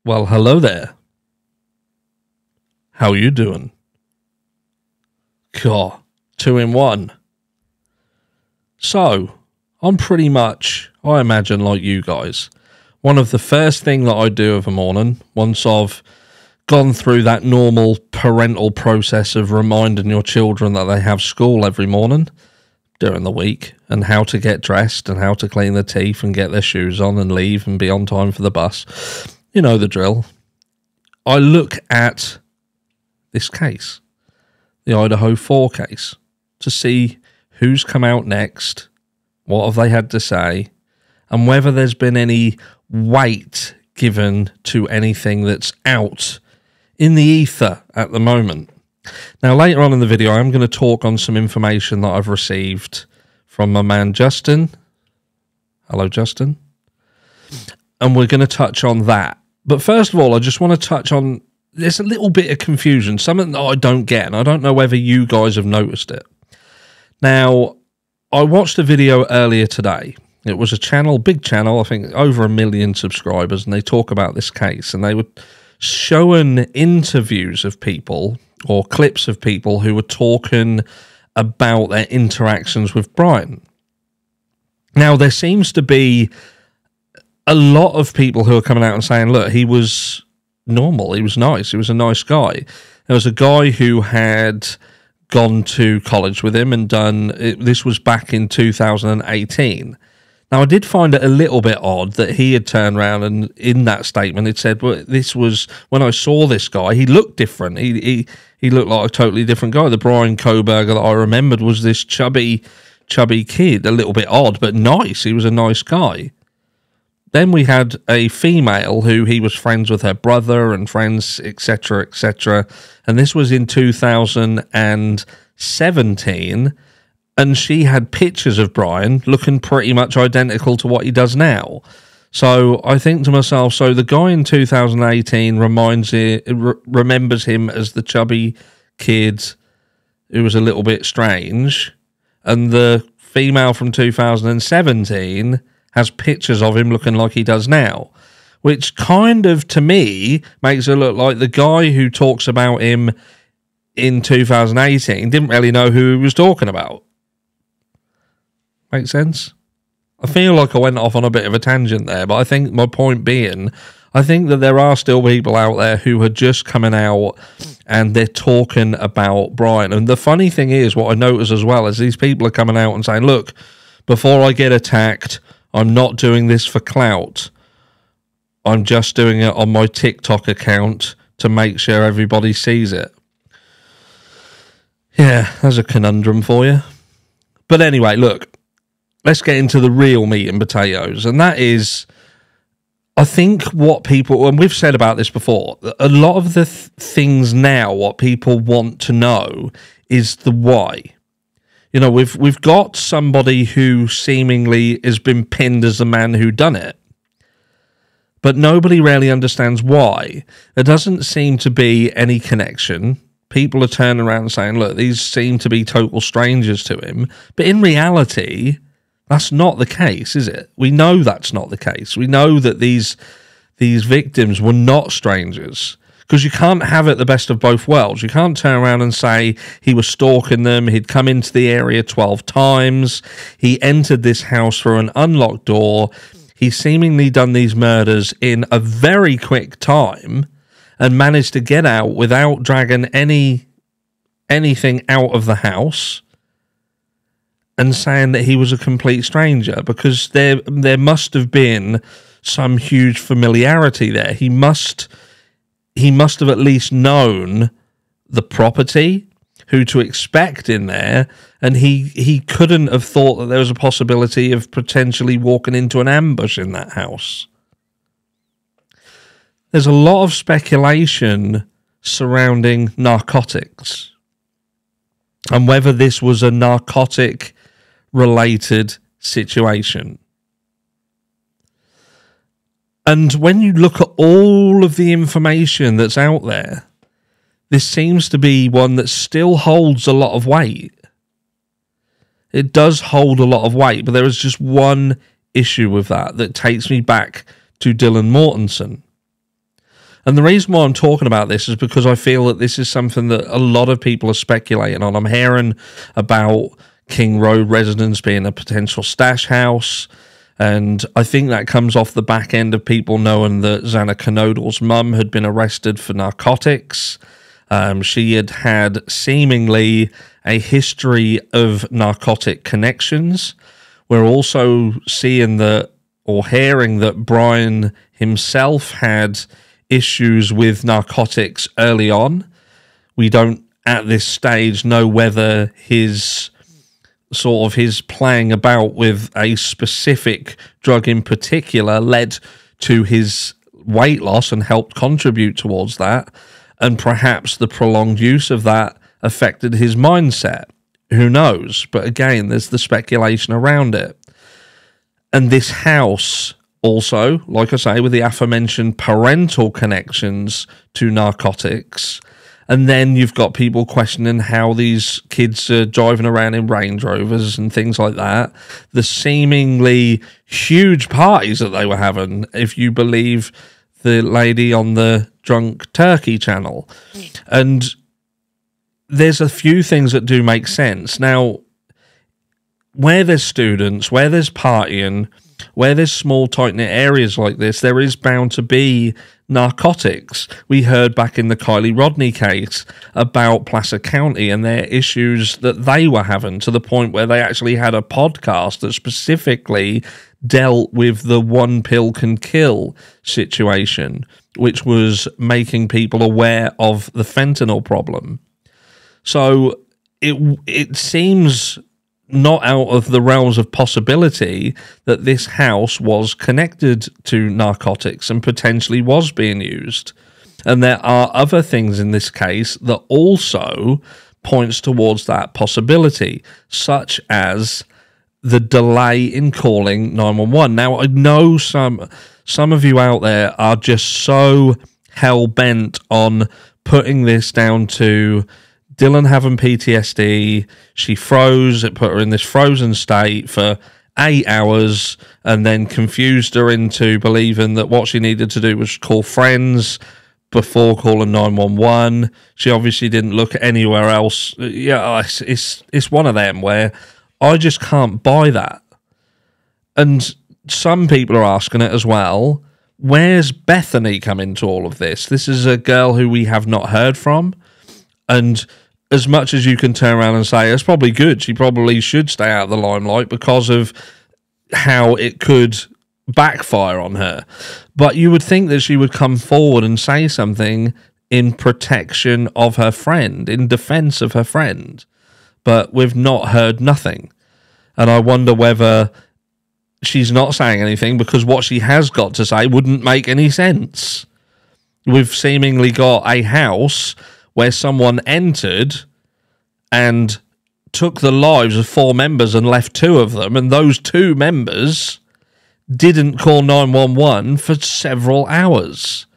Well, hello there. How you doing? God, 2 in 1. So, I'm pretty much, I imagine, like you guys. One of the first thing that I do of a morning, once I've gone through that normal parental process of reminding your children that they have school every morning during the week, and how to get dressed and how to clean their teeth and get their shoes on and leave and be on time for the bus. You know the drill. I look at this case, the Idaho 4 case, to see who's come out next, what have they had to say, and whether there's been any weight given to anything that's out in the ether at the moment. Now, later on in the video, I'm going to talk on some information that I've received from my man Justin. Hello, Justin. And we're going to touch on that. But first of all, I just want to touch on, there's a little bit of confusion, something that I don't get, and I don't know whether you guys have noticed it. Now, I watched a video earlier today. It was a channel, big channel, I think over 1 million subscribers, and they talk about this case, and they were showing interviews of people, or clips of people who were talking about their interactions with Brian. Now, there seems to be a lot of people who are coming out and saying, look, he was normal, he was nice, he was a nice guy. There was a guy who had gone to college with him and done, this was back in 2018. Now, I did find it a little bit odd that he had turned around and in that statement it said, well, this was, when I saw this guy, he looked different. He looked like a totally different guy. The Brian Koberger that I remembered was this chubby kid, a little bit odd, but nice. He was a nice guy. Then we had a female who he was friends with her brother and friends, etc., etc. And this was in 2017. And she had pictures of Brian looking pretty much identical to what he does now. So I think to myself, so the guy in 2018 remembers him as the chubby kid who was a little bit strange. And the female from 2017 has pictures of him looking like he does now, which kind of, to me, makes it look like the guy who talks about him in 2018 didn't really know who he was talking about. Make sense? I feel like I went off on a bit of a tangent there, but I think my point being, I think that there are still people out there who are just coming out and they're talking about Brian. And the funny thing is, what I notice as well is these people are coming out and saying, look, before I get attacked, I'm not doing this for clout. I'm just doing it on my TikTok account to make sure everybody sees it. Yeah, there's a conundrum for you. But anyway, look, let's get into the real meat and potatoes. And that is, I think what people, and we've said about this before, a lot of the things now, what people want to know is the why. You know, we've got somebody who seemingly has been pinned as the man who done it, but nobody really understands why. There doesn't seem to be any connection. People are turning around and saying, look, these seem to be total strangers to him. But in reality, that's not the case, is it? We know that's not the case. We know that these victims were not strangers. Because you can't have it the best of both worlds. You can't turn around and say he was stalking them, he'd come into the area 12 times, he entered this house through an unlocked door, he's seemingly done these murders in a very quick time and managed to get out without dragging anything out of the house and saying that he was a complete stranger, because there must have been some huge familiarity there. He must have at least known the property, who to expect in there, and he couldn't have thought that there was a possibility of potentially walking into an ambush in that house. There's a lot of speculation surrounding narcotics and whether this was a narcotic-related situation. And when you look at all of the information that's out there, this seems to be one that still holds a lot of weight. It does hold a lot of weight, but there is just one issue with that takes me back to Dylan Mortensen. And the reason why I'm talking about this is because I feel that this is something that a lot of people are speculating on. I'm hearing about King Road residence being a potential stash house, and I think that comes off the back end of people knowing that Xana Kanodel's mum had been arrested for narcotics. She had seemingly a history of narcotic connections. We're also seeing that, or hearing that, Brian himself had issues with narcotics early on. We don't, at this stage, know whether his playing about with a specific drug in particular led to his weight loss and helped contribute towards that, and perhaps the prolonged use of that affected his mindset. Who knows? But again, there's the speculation around it. And this house also, like I say, with the aforementioned parental connections to narcotics, and then you've got people questioning how these kids are driving around in Range Rovers and things like that. The seemingly huge parties that they were having, if you believe the lady on the Drunk Turkey channel. And there's a few things that do make sense. Now, where there's students, where there's partying, where there's small, tight-knit areas like this, there is bound to be narcotics. We heard back in the Kylie Rodney case about Placer County and their issues that they were having, to the point where they actually had a podcast that specifically dealt with the one pill can kill situation, which was making people aware of the fentanyl problem. So it seems not out of the realms of possibility that this house was connected to narcotics and potentially was being used. And there are other things in this case that also points towards that possibility, such as the delay in calling 911. Now, I know some of you out there are just so hell-bent on putting this down to Dylan having PTSD. She froze. It put her in this frozen state for 8 hours and then confused her into believing that what she needed to do was call friends before calling 911. She obviously didn't look anywhere else. Yeah, it's one of them where I just can't buy that. And some people are asking it as well. Where's Bethany come into all of this? This is a girl who we have not heard from. And as much as you can turn around and say, it's probably good, she probably should stay out of the limelight because of how it could backfire on her. But you would think that she would come forward and say something in protection of her friend, in defense of her friend. But we've not heard nothing. And I wonder whether she's not saying anything because what she has got to say wouldn't make any sense. We've seemingly got a house where someone entered and took the lives of 4 members and left 2 of them, and those 2 members didn't call 911 for several hours.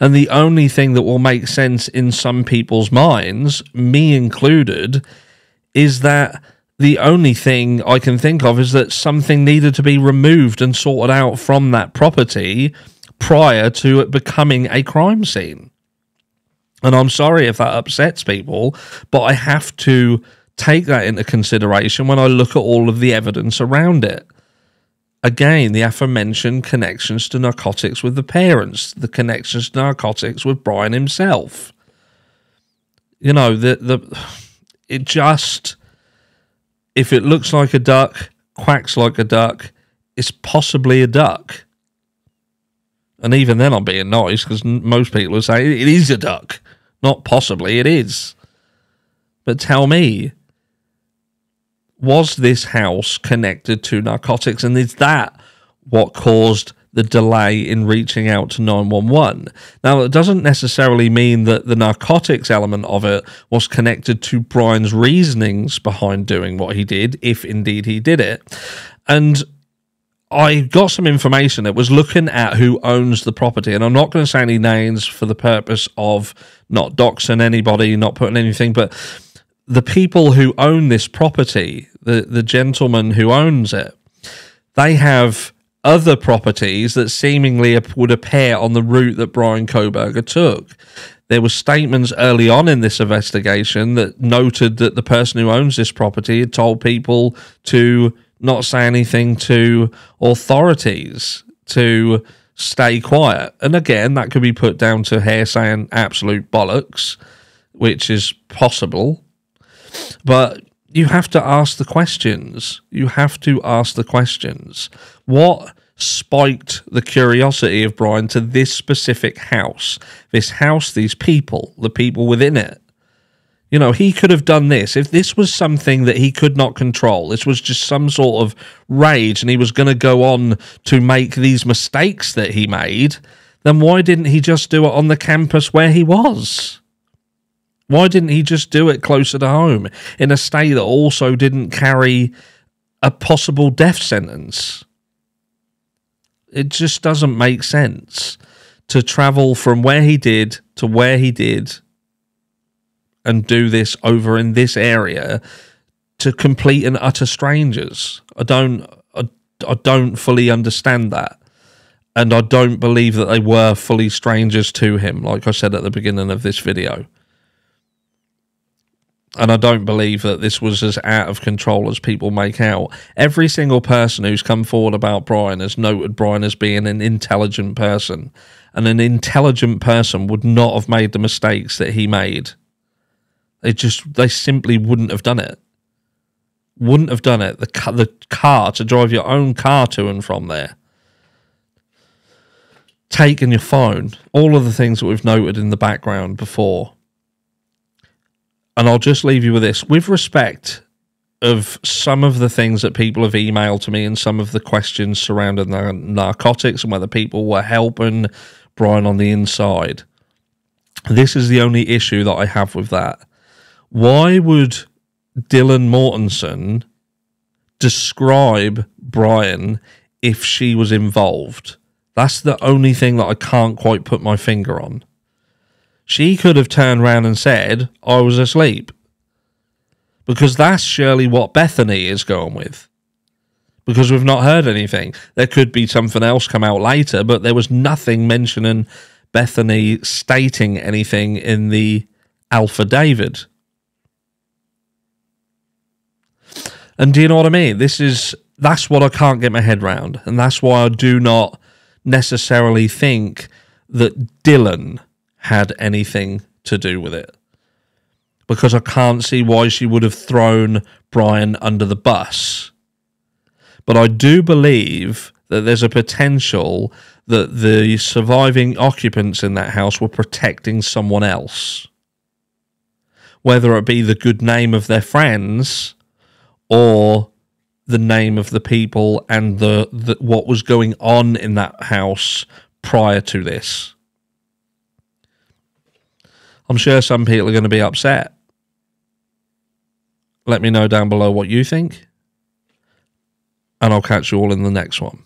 And the only thing that will make sense in some people's minds, me included, is that the only thing I can think of is that something needed to be removed and sorted out from that property prior to it becoming a crime scene. And I'm sorry if that upsets people, but I have to take that into consideration when I look at all of the evidence around it. Again, the aforementioned connections to narcotics with the parents, the connections to narcotics with Brian himself. You know, it just, if it looks like a duck, quacks like a duck, it's possibly a duck. And even then I'm being nice because most people will say it is a duck. Not possibly, it is. But tell me, was this house connected to narcotics? And is that what caused the delay in reaching out to 911? Now, it doesn't necessarily mean that the narcotics element of it was connected to Brian's reasonings behind doing what he did, if indeed he did it. And I got some information that was looking at who owns the property, and I'm not going to say any names for the purpose of not doxing anybody, not putting anything, but the people who own this property, the gentleman who owns it, they have other properties that seemingly would appear on the route that Brian Koberger took. There were statements early on in this investigation that noted that the person who owns this property had told people to not say anything to authorities, to stay quiet. And again, that could be put down to hearsay and absolute bollocks, which is possible. But you have to ask the questions. You have to ask the questions. What spiked the curiosity of Brian to this specific house? This house, these people, the people within it. You know, he could have done this. If this was something that he could not control, this was just some sort of rage and he was going to go on to make these mistakes that he made, then why didn't he just do it on the campus where he was? Why didn't he just do it closer to home in a state that also didn't carry a possible death sentence? It just doesn't make sense to travel from where he did to where he did and do this over in this area to complete and utter strangers. I don't fully understand that. And I don't believe that they were fully strangers to him, like I said at the beginning of this video. And I don't believe that this was as out of control as people make out. Every single person who's come forward about Brian has noted Brian as being an intelligent person. And an intelligent person would not have made the mistakes that he made. They simply wouldn't have done it. Wouldn't have done it. The car, to drive your own car to and from there. Taking your phone. All of the things that we've noted in the background before. And I'll just leave you with this. With respect of some of the things that people have emailed to me and some of the questions surrounding the narcotics and whether people were helping Brian on the inside, this is the only issue that I have with that. Why would Dylan Mortensen describe Brian if she was involved? That's the only thing that I can't quite put my finger on. She could have turned around and said, I was asleep. Because that's surely what Bethany is going with. Because we've not heard anything. There could be something else come out later, but there was nothing mentioning Bethany stating anything in the Alpha David. And do you know what I mean? That's what I can't get my head round. And that's why I do not necessarily think that Dylan had anything to do with it. Because I can't see why she would have thrown Brian under the bus. But I do believe that there's a potential that the surviving occupants in that house were protecting someone else. Whether it be the good name of their friends or the name of the people and the what was going on in that house prior to this. I'm sure some people are going to be upset. Let me know down below what you think. And I'll catch you all in the next one.